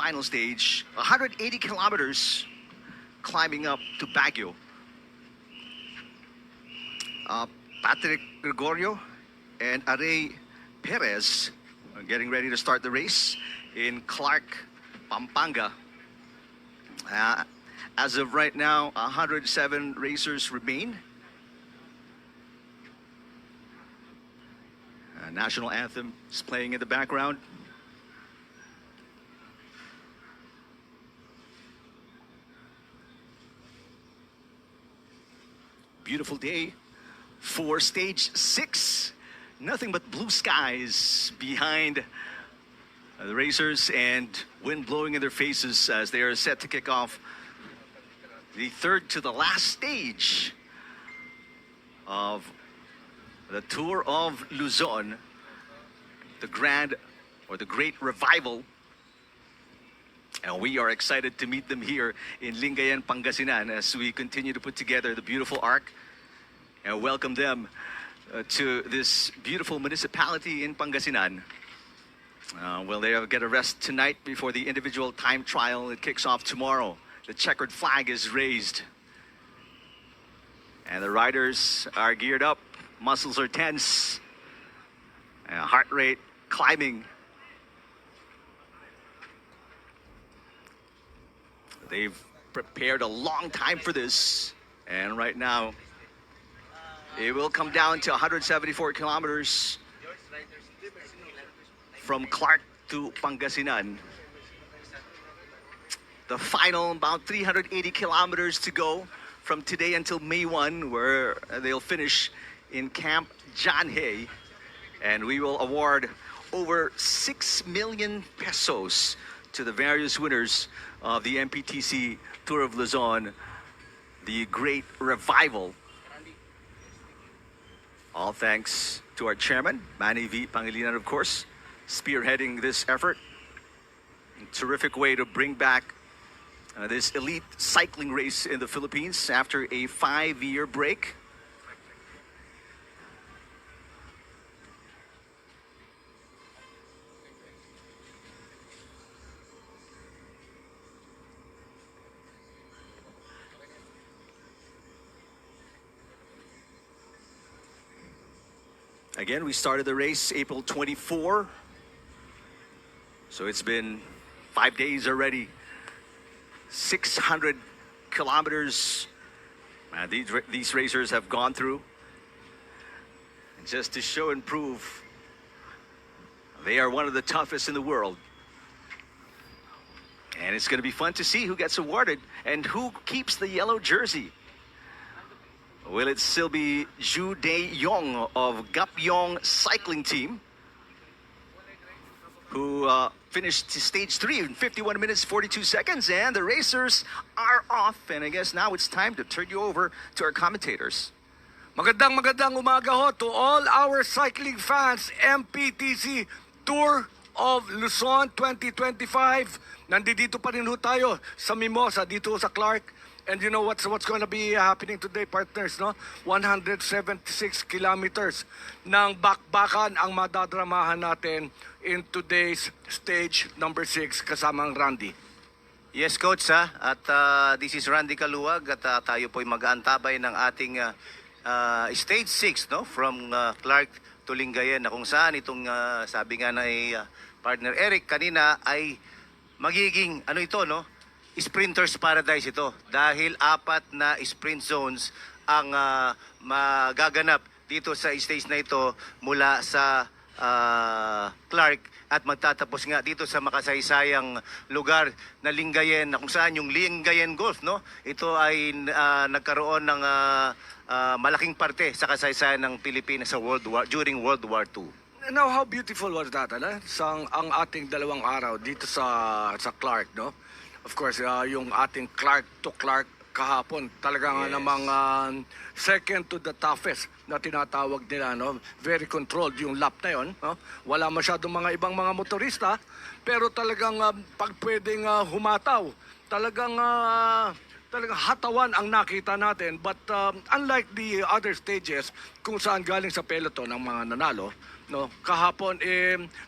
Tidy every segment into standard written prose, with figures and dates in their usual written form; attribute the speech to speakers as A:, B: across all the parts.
A: final stage, 180 kilometers climbing up to Baguio. Patrick Gregorio and Aray Perez are getting ready to start the race in Clark, Pampanga. As of right now, 107 racers remain. National anthem is playing in the background. Beautiful day for stage 6. Nothing but blue skies behind the racers and wind blowing in their faces as they are set to kick off the third to the last stage of the Tour of Luzon, the Grand or the Great Revival. And we are excited to meet them here in Lingayen, Pangasinan as we continue to put together the beautiful arc and welcome them to this beautiful municipality in Pangasinan. Well, they'll get a rest tonight before the individual time trial. It kicks off tomorrow. The checkered flag is raised. And the riders are geared up. Muscles are tense. Heart rate climbing. They've prepared a long time for this. And right now, it will come down to 174 kilometers from Clark to Pangasinan. The final about 380 kilometers to go from today until May 1, where they'll finish in Camp John Hay. And we will award over 6 million pesos to the various winners of the MPTC Tour of Luzon, the Great Revival. All thanks to our chairman, Manny V. Pangilinan, of course, spearheading this effort. A terrific way to bring back this elite cycling race in the Philippines after a 5-year break. Again, we started the race April 24. So it's been 5 days already. 600 kilometers these racers have gone through. And just to show and prove, they are one of the toughest in the world. And it's going to be fun to see who gets awarded and who keeps the yellow jersey. Will it still be Zhu Dae-yong of Gapyong Cycling Team, who finished stage 3 in 51 minutes 42 seconds, and the racers are off. And I guess now it's time to turn you over to our commentators.
B: Magandang umaga ho to all our cycling fans. MPTC Tour of Luzon 2025. Nandito pa rin ho tayo sa Mimosa, dito sa Clark. And you know what's going to be happening today, partners, no? 176 kilometers ng bakbakan ang madadramahan natin in today's stage number 6 kasamang Randy.
C: Yes, Coach, ha? At this is Randy Kaluwag at tayo po'y mag-aantabay ng ating stage 6, no? From Clark to Lingayen, na kung saan itong sabi nga na partner Eric kanina ay magiging ano ito, no? Sprinters paradise ito dahil 4 na sprint zones ang magaganap dito sa stage na ito mula sa Clark at magtatapos nga dito sa makasaysayang lugar na Lingayen, na kung saan yung Lingayen Golf, no? Ito ay nagkaroon ng malaking parte sa kasaysayan ng Pilipinas sa during World War II.
B: Now, how beautiful was that, ano? Ang ating dalawang araw dito sa Clark, no? Of course, yung ating Clark to Clark kahapon, talaga nga namang second to the toughest na tinatawag nila, no? Very controlled yung lap na yun, no? Wala masyadong mga ibang mga motorista, pero talagang pag pwedeng humataw, talagang hatawan ang nakita natin. But unlike the other stages kung saan galing sa peloton ang mga nanalo, no? Kahapon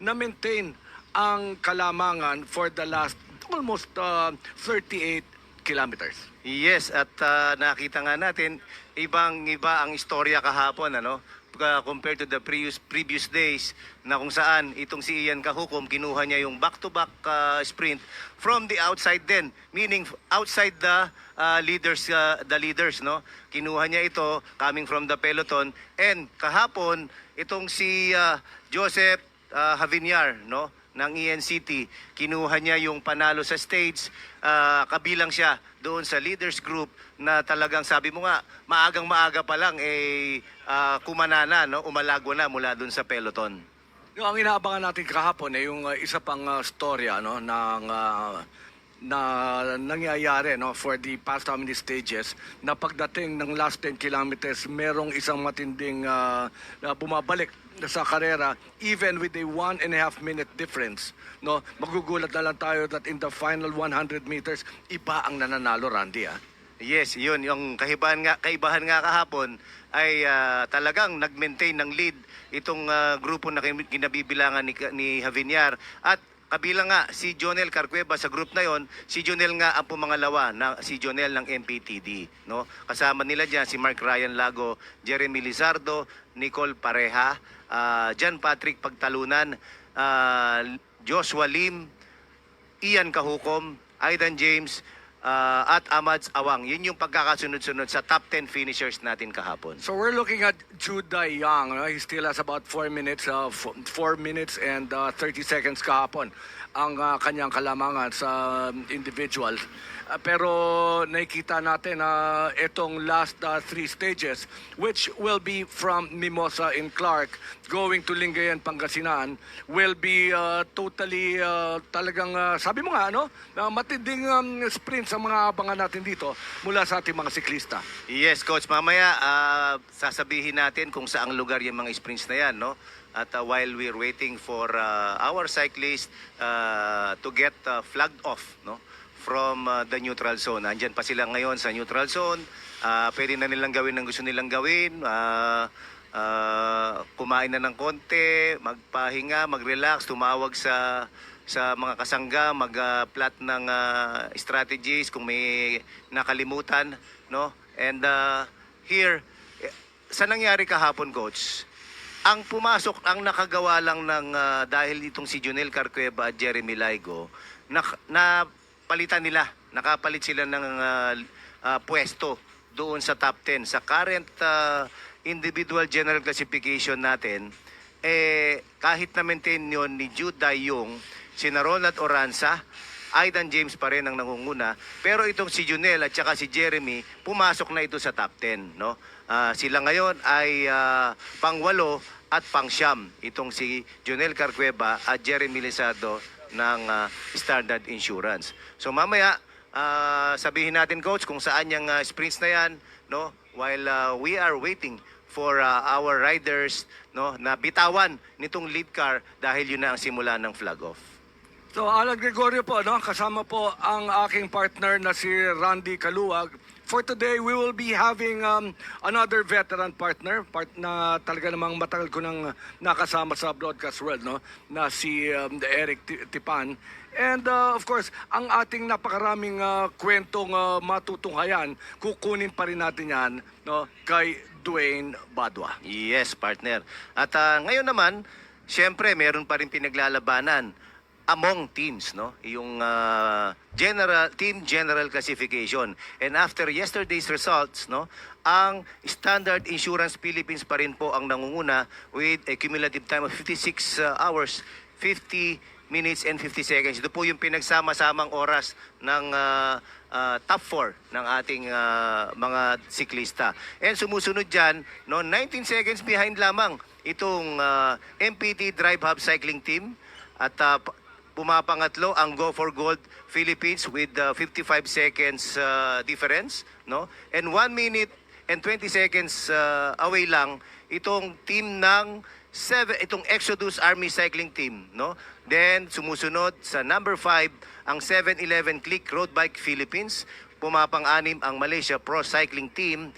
B: na-maintain ang kalamangan for the last almost 38 kilometers.
C: Yes, at nakita nga natin, ibang-iba ang istorya kahapon, ano? Compared to the previous days na kung saan itong si Ian Kahukom kinuha niya yung back-to-back sprint from the outside din, meaning outside the leaders, no? Kinuha niya ito coming from the peloton, and kahapon itong si Joseph Havinyar, no, ng ENCT, kinuha niya yung panalo sa stage, kabilang siya doon sa leaders group na talagang sabi mo nga, maagang-maaga pa lang kumanana, no, umalagwa na mula doon sa peloton.
B: Yung ang inaabangan natin kahapon ay yung isa pang storya, no, ng na nangyayari, no, for the past how many stages, na pagdating ng last 10 kilometers merong isang matinding bumabalik sa karera, even with a 1.5 minute difference, no. Magugulat na lang tayo that in the final 100 meters iba ang nananalo, Randy, ah.
C: Yes, yun. Yung kaibahan nga kahapon ay talagang nag-maintain ng lead itong grupo na kinabibilangan ni Havinyar. At kabilang nga si Jonel Carcueva sa group na yon. Si Jonel nga ang pumangalawa, si Jonel ng MPTD. No? Kasama nila dyan si Mark Ryan Lago, Jeremy Lizardo, Nicole Pareja, John Patrick Pagtalunan, Joshua Lim, Ian Kahukom, Aidan James, at Amads Awang. Yun yung pagkakasunod-sunod sa top 10 finishers natin kahapon.
B: So we're looking at Juday Young. No? He still has about 4 minutes, 4 minutes and 30 seconds kahapon ang kanyang kalamangan sa individual. Pero nakikita natin na itong last 3 stages, which will be from Mimosa in Clark going to Lingayen, Pangasinan, will be totally talagang sabi mo nga, no, matinding sprint sa mga abangan natin dito mula sa ating mga siklista.
C: Yes, Coach. Mamaya sasabihin natin kung saang lugar yung mga sprints na yan, no? At while we're waiting for our cyclists to get flagged off, no, from the neutral zone. Andyan pa sila ngayon sa neutral zone. Pwede na nilang gawin ang gusto nilang gawin. Kumain na ng konti, magpahinga, mag-relax, tumawag sa mga kasangga, mag-plot ng strategies kung may nakalimutan, no? And here, sa nangyari kahapon, Coach, ang pumasok, ang nakagawa lang ng dahil itong si Jonel Carcueva at Jeremy Laigo, nakapalit sila ng pwesto doon sa top 10. Sa current individual general classification natin, kahit na-maintain yun ni Jude Dayong, sina Ronald Oranza, Aidan James pa rin ang nangunguna, pero itong si Jonel at saka si Jeremy, pumasok na ito sa top 10, no? Sila ngayon ay pang-8 at pang-9, itong si Jonel Carcueva at Jeremy Lizardo ng Standard Insurance. So mamaya, sabihin natin, Coach, kung saan yung sprints na yan, no? While we are waiting for our riders, no, na bitawan nitong lead car dahil yun na ang simula ng flag off.
B: So Alan Gregorio po, no? Kasama po ang aking partner na si Randy Kaluwag. For today, we will be having another veteran partner, na talaga namang matagal ko nang nakasama sa broadcast world, no? Na si Eric Tipan. And of course, ang ating napakaraming kwentong matutunghayan, kukunin pa rin natin yan, no, kay Dwayne Badwa.
C: Yes, partner. At ngayon naman, syempre, meron pa rin pinaglalabanan among teams, no? Yung team general classification. And after yesterday's results, no, ang Standard Insurance Philippines pa rin po ang nangunguna with a cumulative time of 56 hours, 50 minutes and 50 seconds. Ito po yung pinagsama-samang oras ng top 4 ng ating mga siklista. And sumusunod dyan, no, 19 seconds behind lamang itong MPT Drive Hub Cycling Team. At pumapangatlo ang Go for Gold Philippines with 55 seconds difference, no? And 1 minute and 20 seconds away lang itong team ng itong Exodus Army Cycling Team, no? Then sumusunod sa number 5 ang 7-Eleven Click Road Bike Philippines, pumapang-anim ang Malaysia Pro Cycling Team,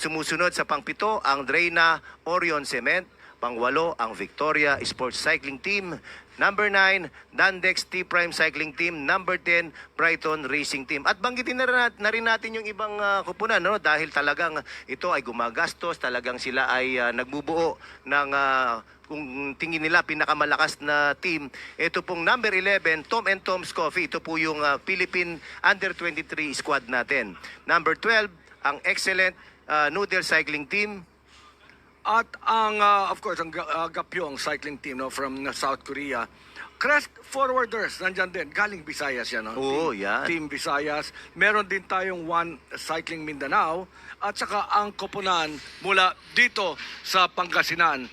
C: sumusunod sa pang-7 ang Drena Orion Cement, Pang-8 ang Victoria Sports Cycling Team. Number 9, Dandex T-Prime Cycling Team. Number 10, Brighton Racing Team. At banggitin na rin natin yung ibang kupunan, no? Dahil talagang ito ay gumagastos, talagang sila ay nagbubuo ng kung tingin nila pinakamalakas na team. Ito pong number 11, Tom and Tom's Coffee. Ito po yung Philippine Under-23 squad natin. Number 12, ang excellent Noodle Cycling Team.
B: At ang, of course, ang Gapyong cycling team, no, from South Korea. Crest Forwarders, nandyan din. Galing Visayas yan. No?
C: Oo, yan.
B: Team Visayas. Meron din tayong One Cycling Mindanao. At saka ang koponan mula dito sa Pangasinan.